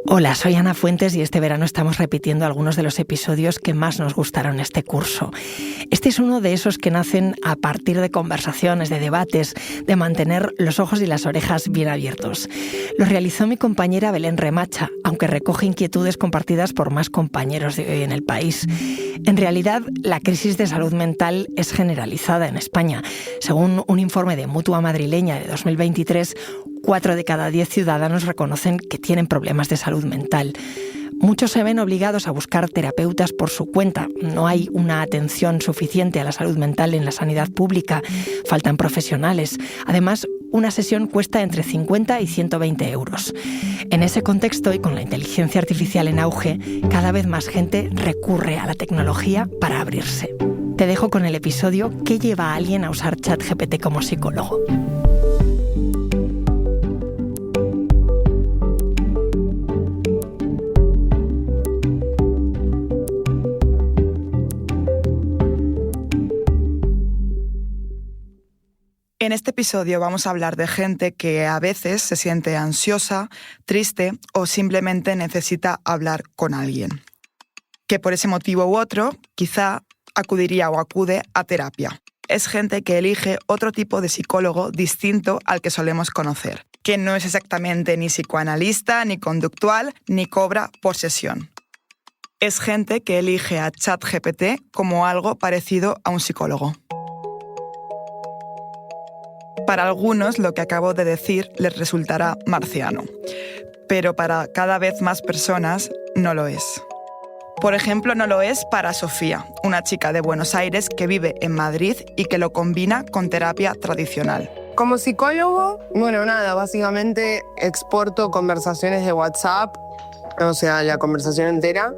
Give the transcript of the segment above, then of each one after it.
Hola, soy Ana Fuentes y este verano estamos repitiendo algunos de los episodios que más nos gustaron este curso. Este es uno de esos que nacen a partir de conversaciones, de debates, de mantener los ojos y las orejas bien abiertos. Lo realizó mi compañera Belén Remacha, aunque recoge inquietudes compartidas por más compañeros de hoy en el país. En realidad, la crisis de salud mental es generalizada en España. Según un informe de Mutua Madrileña de 2023, 4 de cada 10 ciudadanos reconocen que tienen problemas de salud mental. Muchos se ven obligados a buscar terapeutas por su cuenta. No hay una atención suficiente a la salud mental en la sanidad pública. Faltan profesionales. Además, una sesión cuesta entre 50 y 120 euros. En ese contexto y con la inteligencia artificial en auge, cada vez más gente recurre a la tecnología para abrirse. Te dejo con el episodio ¿Qué lleva a alguien a usar ChatGPT como psicólogo? En este episodio vamos a hablar de gente que a veces se siente ansiosa, triste o simplemente necesita hablar con alguien. Que por ese motivo u otro, quizá acudiría o acude a terapia. Es gente que elige otro tipo de psicólogo distinto al que solemos conocer, que no es exactamente ni psicoanalista, ni conductual, ni cobra por sesión. Es gente que elige a ChatGPT como algo parecido a un psicólogo. Para algunos, lo que acabo de decir les resultará marciano, pero para cada vez más personas no lo es. Por ejemplo, no lo es para Sofía, una chica de Buenos Aires que vive en Madrid y que lo combina con terapia tradicional. Como psicólogo, básicamente exporto conversaciones de WhatsApp, o sea, la conversación entera,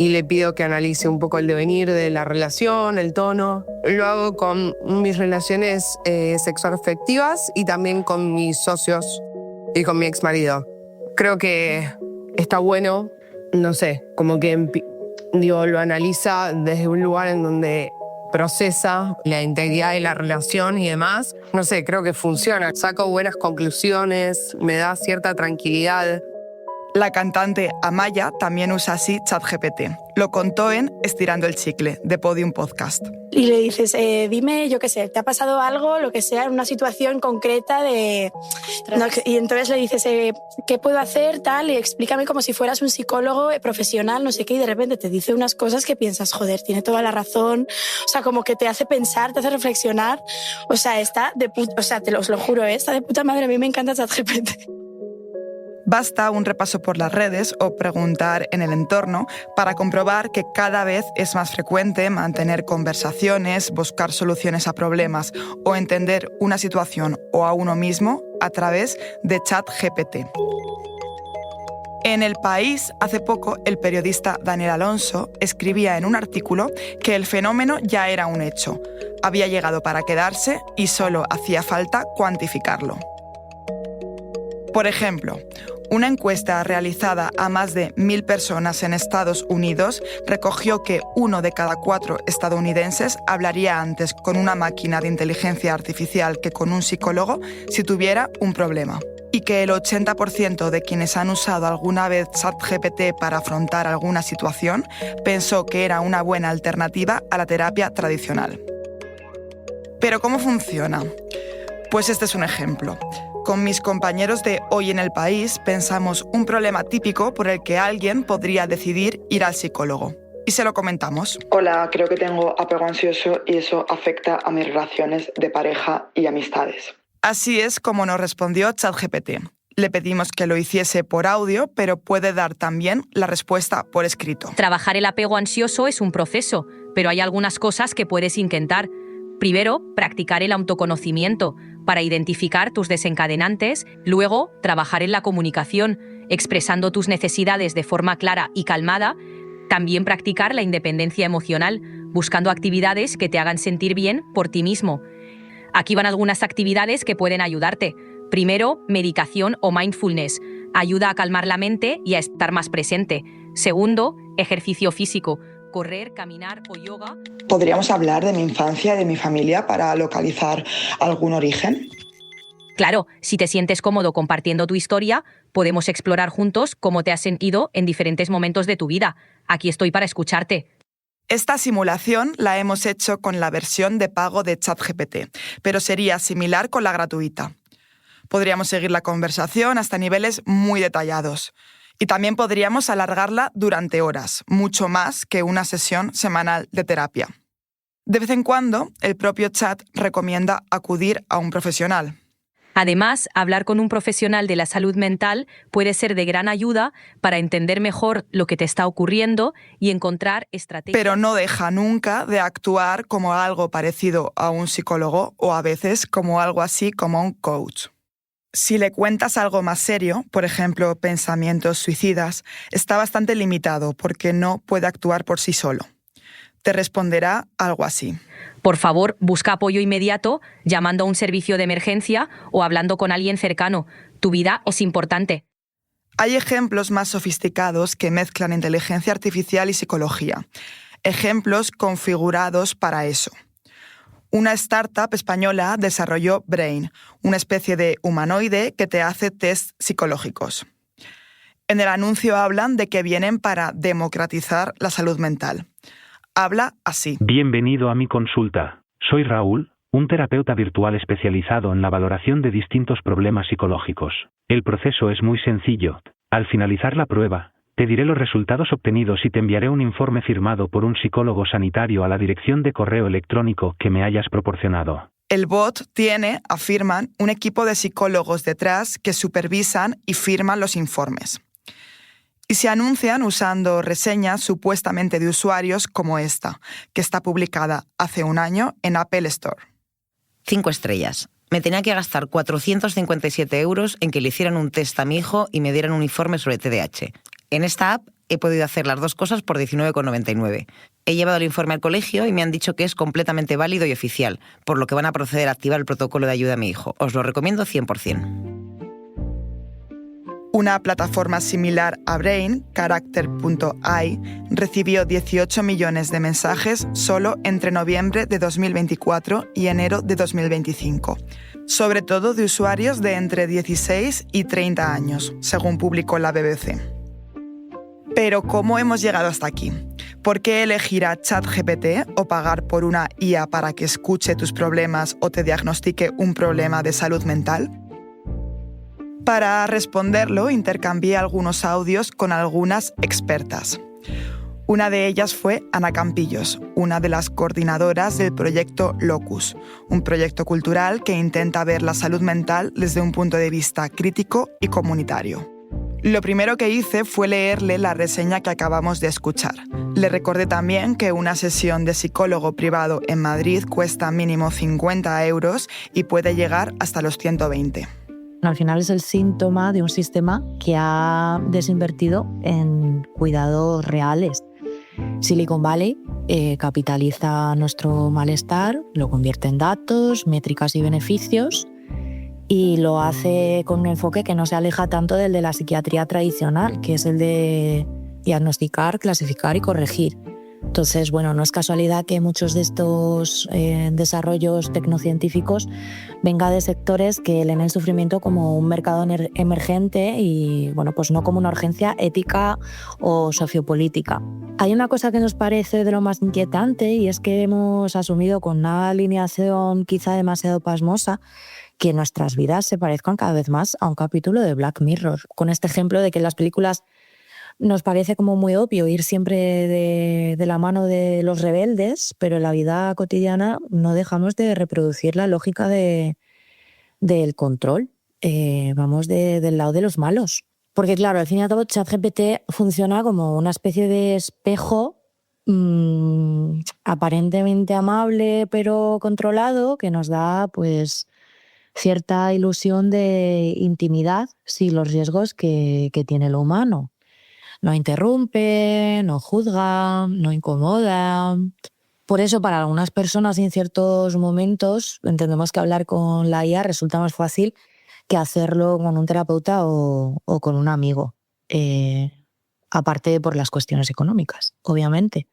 y le pido que analice un poco el devenir de la relación, el tono. Lo hago con mis relaciones sexoafectivas y también con mis socios y con mi exmarido. Creo que está bueno, como que lo analiza desde un lugar en donde procesa la integridad de la relación y demás. Creo que funciona. Saco buenas conclusiones, me da cierta tranquilidad. La cantante Amaya también usa así ChatGPT. Lo contó en Estirando el Chicle, de Podium Podcast. Y le dices, dime, ¿te ha pasado algo, lo que sea, en una situación concreta de... No, y entonces le dices, ¿qué puedo hacer, tal? Y explícame como si fueras un psicólogo profesional, no sé qué, y de repente te dice unas cosas que piensas, joder, tiene toda la razón. O sea, como que te hace pensar, te hace reflexionar. O sea, está de puta... O sea, os lo juro, está de puta madre. A mí me encanta ChatGPT. Basta un repaso por las redes o preguntar en el entorno para comprobar que cada vez es más frecuente mantener conversaciones, buscar soluciones a problemas o entender una situación o a uno mismo a través de ChatGPT. En El País, hace poco, el periodista Daniel Alonso escribía en un artículo que el fenómeno ya era un hecho. Había llegado para quedarse y solo hacía falta cuantificarlo. Por ejemplo, una encuesta realizada a más de 1.000 personas en Estados Unidos recogió que 1 de cada 4 estadounidenses hablaría antes con una máquina de inteligencia artificial que con un psicólogo si tuviera un problema. Y que el 80% de quienes han usado alguna vez ChatGPT para afrontar alguna situación pensó que era una buena alternativa a la terapia tradicional. ¿Pero cómo funciona? Pues este es un ejemplo. Con mis compañeros de Hoy en el País pensamos un problema típico por el que alguien podría decidir ir al psicólogo. Y se lo comentamos. Hola, creo que tengo apego ansioso y eso afecta a mis relaciones de pareja y amistades. Así es como nos respondió ChatGPT. Le pedimos que lo hiciese por audio, pero puede dar también la respuesta por escrito. Trabajar el apego ansioso es un proceso, pero hay algunas cosas que puedes intentar. Primero, practicar el autoconocimiento para identificar tus desencadenantes, luego, trabajar en la comunicación, expresando tus necesidades de forma clara y calmada, también practicar la independencia emocional, buscando actividades que te hagan sentir bien por ti mismo. Aquí van algunas actividades que pueden ayudarte. Primero, meditación o mindfulness, ayuda a calmar la mente y a estar más presente. Segundo, ejercicio físico, correr, caminar o yoga. ¿Podríamos hablar de mi infancia y de mi familia para localizar algún origen? Claro, si te sientes cómodo compartiendo tu historia, podemos explorar juntos cómo te has sentido en diferentes momentos de tu vida. Aquí estoy para escucharte. Esta simulación la hemos hecho con la versión de pago de ChatGPT, pero sería similar con la gratuita. Podríamos seguir la conversación hasta niveles muy detallados. Y también podríamos alargarla durante horas, mucho más que una sesión semanal de terapia. De vez en cuando, el propio chat recomienda acudir a un profesional. Además, hablar con un profesional de la salud mental puede ser de gran ayuda para entender mejor lo que te está ocurriendo y encontrar estrategias. Pero no deja nunca de actuar como algo parecido a un psicólogo o a veces como algo así como un coach. Si le cuentas algo más serio, por ejemplo, pensamientos suicidas, está bastante limitado porque no puede actuar por sí solo. Te responderá algo así. Por favor, busca apoyo inmediato llamando a un servicio de emergencia o hablando con alguien cercano. Tu vida es importante. Hay ejemplos más sofisticados que mezclan inteligencia artificial y psicología. Ejemplos configurados para eso. Una startup española desarrolló Brain, una especie de humanoide que te hace test psicológicos. En el anuncio hablan de que vienen para democratizar la salud mental. Habla así. Bienvenido a mi consulta. Soy Raúl, un terapeuta virtual especializado en la valoración de distintos problemas psicológicos. El proceso es muy sencillo. Al finalizar la prueba, te diré los resultados obtenidos y te enviaré un informe firmado por un psicólogo sanitario a la dirección de correo electrónico que me hayas proporcionado. El bot tiene, afirman, un equipo de psicólogos detrás que supervisan y firman los informes. Y se anuncian usando reseñas supuestamente de usuarios como esta, que está publicada hace un año en Apple Store. 5 estrellas. Me tenía que gastar 457 € en que le hicieran un test a mi hijo y me dieran un informe sobre TDAH. En esta app he podido hacer las dos cosas por 19,99. He llevado el informe al colegio y me han dicho que es completamente válido y oficial, por lo que van a proceder a activar el protocolo de ayuda a mi hijo. Os lo recomiendo 100%. Una plataforma similar a Brain, Character.ai, recibió 18 millones de mensajes solo entre noviembre de 2024 y enero de 2025, sobre todo de usuarios de entre 16 y 30 años, según publicó la BBC. Pero ¿cómo hemos llegado hasta aquí? ¿Por qué elegir a ChatGPT o pagar por una IA para que escuche tus problemas o te diagnostique un problema de salud mental? Para responderlo, intercambié algunos audios con algunas expertas. Una de ellas fue Ana Campillos, una de las coordinadoras del proyecto Locus, un proyecto cultural que intenta ver la salud mental desde un punto de vista crítico y comunitario. Lo primero que hice fue leerle la reseña que acabamos de escuchar. Le recordé también que una sesión de psicólogo privado en Madrid cuesta mínimo 50 € y puede llegar hasta los 120. Al final es el síntoma de un sistema que ha desinvertido en cuidados reales. Silicon Valley capitaliza nuestro malestar, lo convierte en datos, métricas y beneficios y lo hace con un enfoque que no se aleja tanto del de la psiquiatría tradicional, que es el de diagnosticar, clasificar y corregir. Entonces, bueno, no es casualidad que muchos de estos desarrollos tecnocientíficos vengan de sectores que leen el sufrimiento como un mercado emergente y, bueno, pues no como una urgencia ética o sociopolítica. Hay una cosa que nos parece de lo más inquietante y es que hemos asumido con una alineación quizá demasiado pasmosa que nuestras vidas se parezcan cada vez más a un capítulo de Black Mirror, con este ejemplo de que en las películas nos parece como muy obvio ir siempre de la mano de los rebeldes, pero en la vida cotidiana no dejamos de reproducir la lógica del control. Vamos del lado de los malos. Porque claro, al fin y al cabo ChatGPT funciona como una especie de espejo aparentemente amable pero controlado que nos da pues cierta ilusión de intimidad sin los riesgos que tiene lo humano. No interrumpe, no juzga, no incomoda. Por eso, para algunas personas en ciertos momentos, entendemos que hablar con la IA resulta más fácil que hacerlo con un terapeuta o con un amigo. Aparte por las cuestiones económicas, obviamente.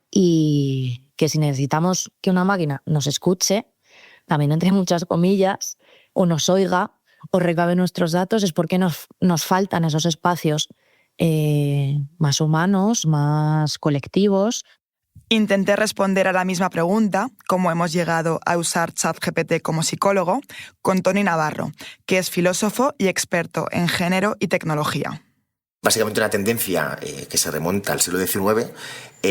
Y que si necesitamos que una máquina nos escuche, también entre muchas comillas, o nos oiga o recabe nuestros datos, es porque nos faltan esos espacios más humanos, más colectivos. Intenté responder a la misma pregunta, cómo hemos llegado a usar ChatGPT como psicólogo, con Toni Navarro, que es filósofo y experto en género y tecnología. Básicamente una tendencia que se remonta al siglo XIX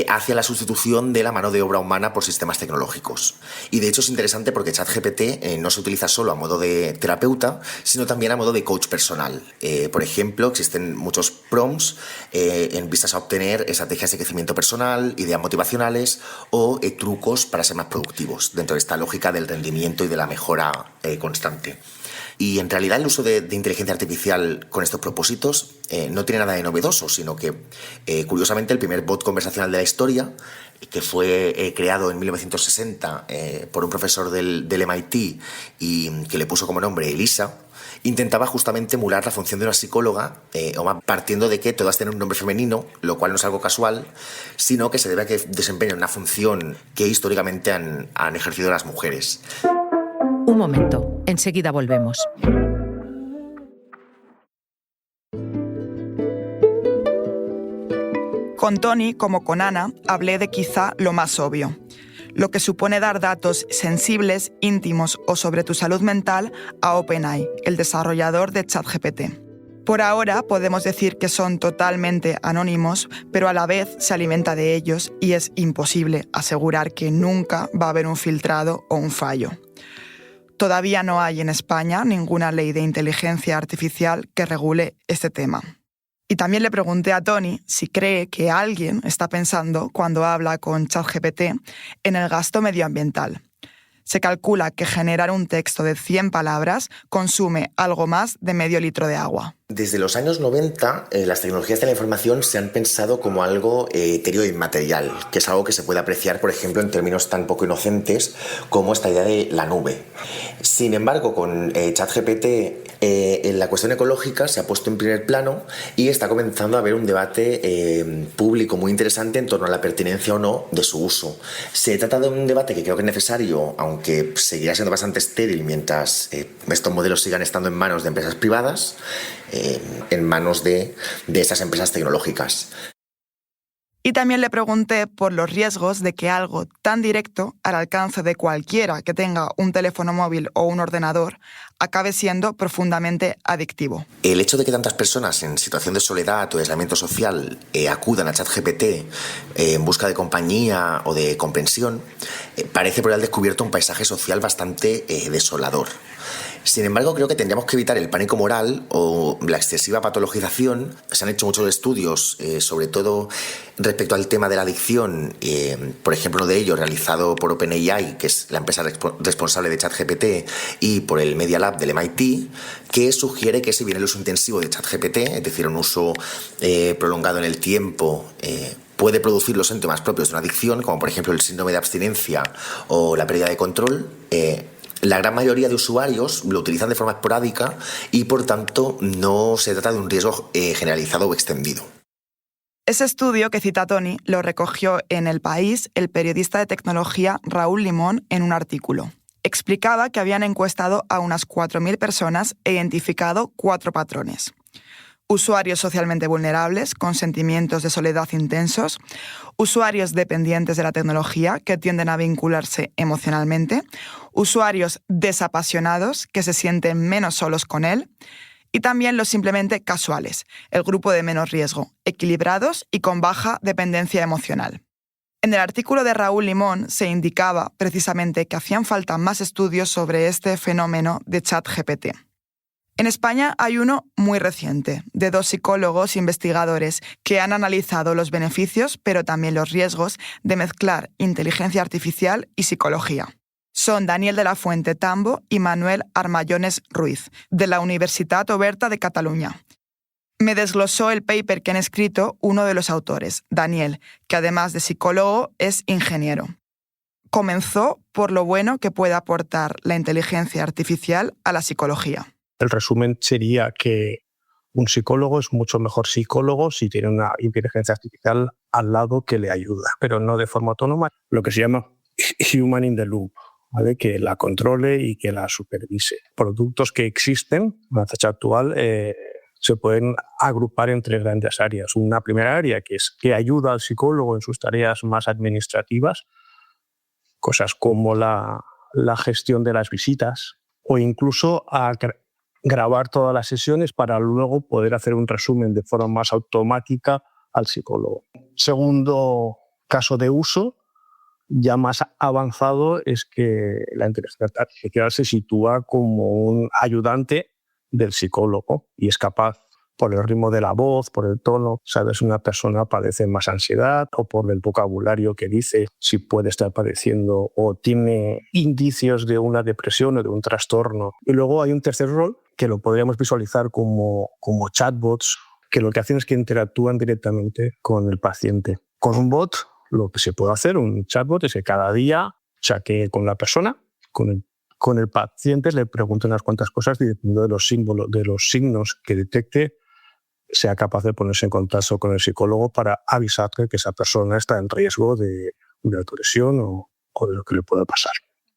hacia la sustitución de la mano de obra humana por sistemas tecnológicos. Y de hecho es interesante porque ChatGPT no se utiliza solo a modo de terapeuta, sino también a modo de coach personal. Por ejemplo, existen muchos prompts en vistas a obtener estrategias de crecimiento personal, ideas motivacionales o trucos para ser más productivos, dentro de esta lógica del rendimiento y de la mejora constante. Y en realidad el uso de inteligencia artificial con estos propósitos no tiene nada de novedoso, sino que curiosamente el primer bot conversacional de la historia, que fue creado en 1960 por un profesor del MIT y que le puso como nombre Elisa, intentaba justamente emular la función de una psicóloga, partiendo de que todas tienen un nombre femenino, lo cual no es algo casual, sino que se debe a que desempeñan una función que históricamente han ejercido las mujeres. Un momento, enseguida volvemos. Con Toni, como con Ana, hablé de quizá lo más obvio, lo que supone dar datos sensibles, íntimos o sobre tu salud mental a OpenAI, el desarrollador de ChatGPT. Por ahora podemos decir que son totalmente anónimos, pero a la vez se alimenta de ellos y es imposible asegurar que nunca va a haber un filtrado o un fallo. Todavía no hay en España ninguna ley de inteligencia artificial que regule este tema. Y también le pregunté a Toni si cree que alguien está pensando, cuando habla con ChatGPT, en el gasto medioambiental. Se calcula que generar un texto de 100 palabras consume algo más de medio litro de agua. Desde los años 90, las tecnologías de la información se han pensado como algo etéreo e inmaterial, que es algo que se puede apreciar, por ejemplo, en términos tan poco inocentes como esta idea de la nube. Sin embargo, con ChatGPT, en la cuestión ecológica se ha puesto en primer plano y está comenzando a haber un debate público muy interesante en torno a la pertinencia o no de su uso. Se trata de un debate que creo que es necesario, aunque seguirá siendo bastante estéril mientras estos modelos sigan estando en manos de empresas privadas, en manos de esas empresas tecnológicas. Y también le pregunté por los riesgos de que algo tan directo, al alcance de cualquiera que tenga un teléfono móvil o un ordenador, acabe siendo profundamente adictivo. El hecho de que tantas personas en situación de soledad o de aislamiento social acudan a ChatGPT en busca de compañía o de comprensión parece por haber descubierto un paisaje social bastante desolador. Sin embargo, creo que tendríamos que evitar el pánico moral o la excesiva patologización. Se han hecho muchos estudios, sobre todo respecto al tema de la adicción, por ejemplo, uno de ellos realizado por OpenAI, que es la empresa responsable de ChatGPT, y por el Media Lab del MIT, que sugiere que si bien el uso intensivo de ChatGPT, es decir, un uso prolongado en el tiempo, puede producir los síntomas propios de una adicción, como por ejemplo el síndrome de abstinencia o la pérdida de control, la gran mayoría de usuarios lo utilizan de forma esporádica y, por tanto, no se trata de un riesgo generalizado o extendido. Ese estudio que cita Toni lo recogió en El País el periodista de tecnología Raúl Limón en un artículo. Explicaba que habían encuestado a unas 4.000 personas e identificado 4 patrones. Usuarios socialmente vulnerables, con sentimientos de soledad intensos, usuarios dependientes de la tecnología que tienden a vincularse emocionalmente, usuarios desapasionados que se sienten menos solos con él, y también los simplemente casuales, el grupo de menos riesgo, equilibrados y con baja dependencia emocional. En el artículo de Raúl Limón se indicaba precisamente que hacían falta más estudios sobre este fenómeno de ChatGPT. En España hay uno muy reciente, de 2 psicólogos investigadores que han analizado los beneficios, pero también los riesgos de mezclar inteligencia artificial y psicología. Son Daniel de la Fuente Tambo y Manuel Armallones Ruiz, de la Universitat Oberta de Cataluña. Me desglosó el paper que han escrito uno de los autores, Daniel, que además de psicólogo es ingeniero. Comenzó por lo bueno que puede aportar la inteligencia artificial a la psicología. El resumen sería que un psicólogo es mucho mejor psicólogo si tiene una inteligencia artificial al lado que le ayuda, pero no de forma autónoma. Lo que se llama human in the loop, ¿vale? Que la controle y que la supervise. Productos que existen en la fecha actual se pueden agrupar en 3 grandes áreas. Una primera área que es que ayuda al psicólogo en sus tareas más administrativas, cosas como la gestión de las visitas o incluso a grabar todas las sesiones para luego poder hacer un resumen de forma más automática al psicólogo. Segundo caso de uso, ya más avanzado, es que la inteligencia artificial se sitúa como un ayudante del psicólogo y es capaz, por el ritmo de la voz, por el tono, sabes, una persona padece más ansiedad o por el vocabulario que dice, si puede estar padeciendo o tiene indicios de una depresión o de un trastorno. Y luego hay un tercer rol que lo podríamos visualizar como chatbots, que lo que hacen es que interactúan directamente con el paciente. Con un bot, lo que se puede hacer, un chatbot, es que cada día chaquee con la persona, con el paciente, le pregunte unas cuantas cosas y dependiendo de los símbolos, de los signos que detecte, sea capaz de ponerse en contacto con el psicólogo para avisarle que esa persona está en riesgo de una depresión o de lo que le pueda pasar.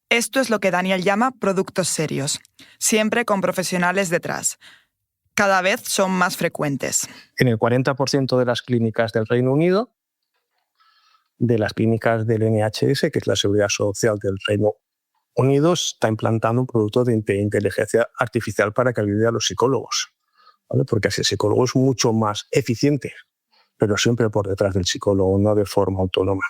Esto es lo que Daniel llama productos serios, siempre con profesionales detrás. Cada vez son más frecuentes. En el 40% de las clínicas del Reino Unido, de las clínicas del NHS, que es la Seguridad Social del Reino Unido, está implantando un producto de inteligencia artificial para que ayude a los psicólogos, ¿vale? Porque así el psicólogo es mucho más eficiente, pero siempre por detrás del psicólogo, no de forma autónoma.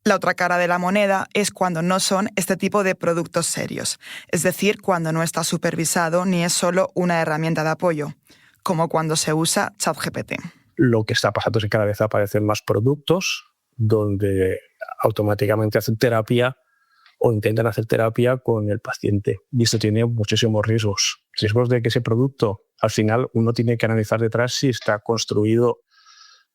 La otra cara de la moneda es cuando no son este tipo de productos serios, es decir, cuando no está supervisado ni es solo una herramienta de apoyo, como cuando se usa ChatGPT. Lo que está pasando es que cada vez aparecen más productos donde automáticamente hacen terapia o intentan hacer terapia con el paciente. Y esto tiene muchísimos riesgos. Riesgos de que ese producto, al final, uno tiene que analizar detrás si está construido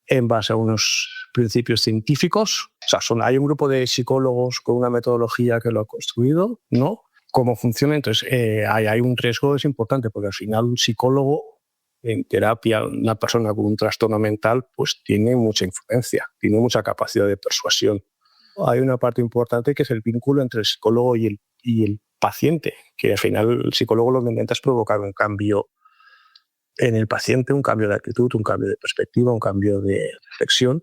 en base a unos principios científicos. O sea, hay un grupo de psicólogos con una metodología que lo ha construido, ¿no? ¿Cómo funciona? Entonces, hay un riesgo, es importante, porque al final un psicólogo en terapia, una persona con un trastorno mental, pues tiene mucha influencia, tiene mucha capacidad de persuasión. Hay una parte importante que es el vínculo entre el psicólogo y el paciente, que al final el psicólogo lo que intenta es provocar un cambio en el paciente, un cambio de actitud, un cambio de perspectiva, un cambio de reflexión,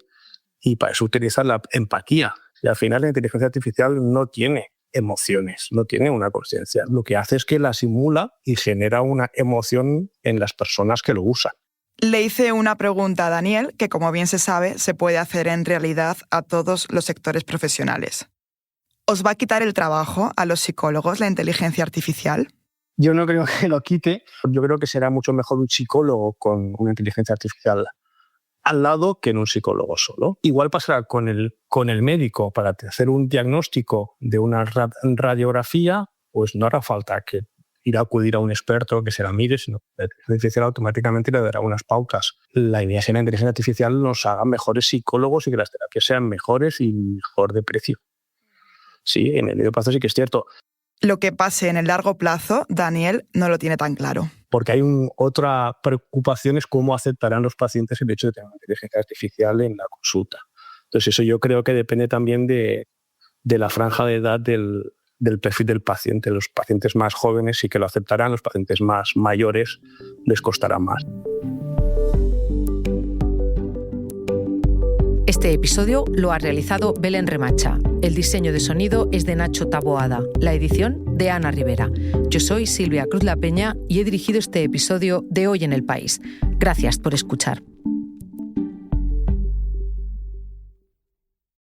y para eso utiliza la empatía. Y al final la inteligencia artificial no tiene emociones, no tiene una conciencia. Lo que hace es que la simula y genera una emoción en las personas que lo usan. Le hice una pregunta a Daniel que, como bien se sabe, se puede hacer en realidad a todos los sectores profesionales. ¿Os va a quitar el trabajo a los psicólogos la inteligencia artificial? Yo no creo que lo quite. Yo creo que será mucho mejor un psicólogo con una inteligencia artificial al lado que en un psicólogo solo. Igual pasará con el médico. Para hacer un diagnóstico de una radiografía, pues no hará falta que ir a acudir a un experto que se la mire, sino que la inteligencia artificial automáticamente le dará unas pautas. La idea es que la inteligencia artificial nos haga mejores psicólogos y que las terapias sean mejores y mejor de precio. Sí, en el medio plazo sí que es cierto. Lo que pase en el largo plazo, Daniel no lo tiene tan claro. Porque hay otra preocupación, es cómo aceptarán los pacientes el hecho de tener una inteligencia artificial en la consulta. Entonces eso yo creo que depende también de la franja de edad del perfil del paciente. Los pacientes más jóvenes sí que lo aceptarán, los pacientes más mayores les costará más. Este episodio lo ha realizado Belén Remacha. El diseño de sonido es de Nacho Taboada. La edición de Ana Rivera. Yo soy Silvia Cruz La Peña y he dirigido este episodio de Hoy en el País. Gracias por escuchar.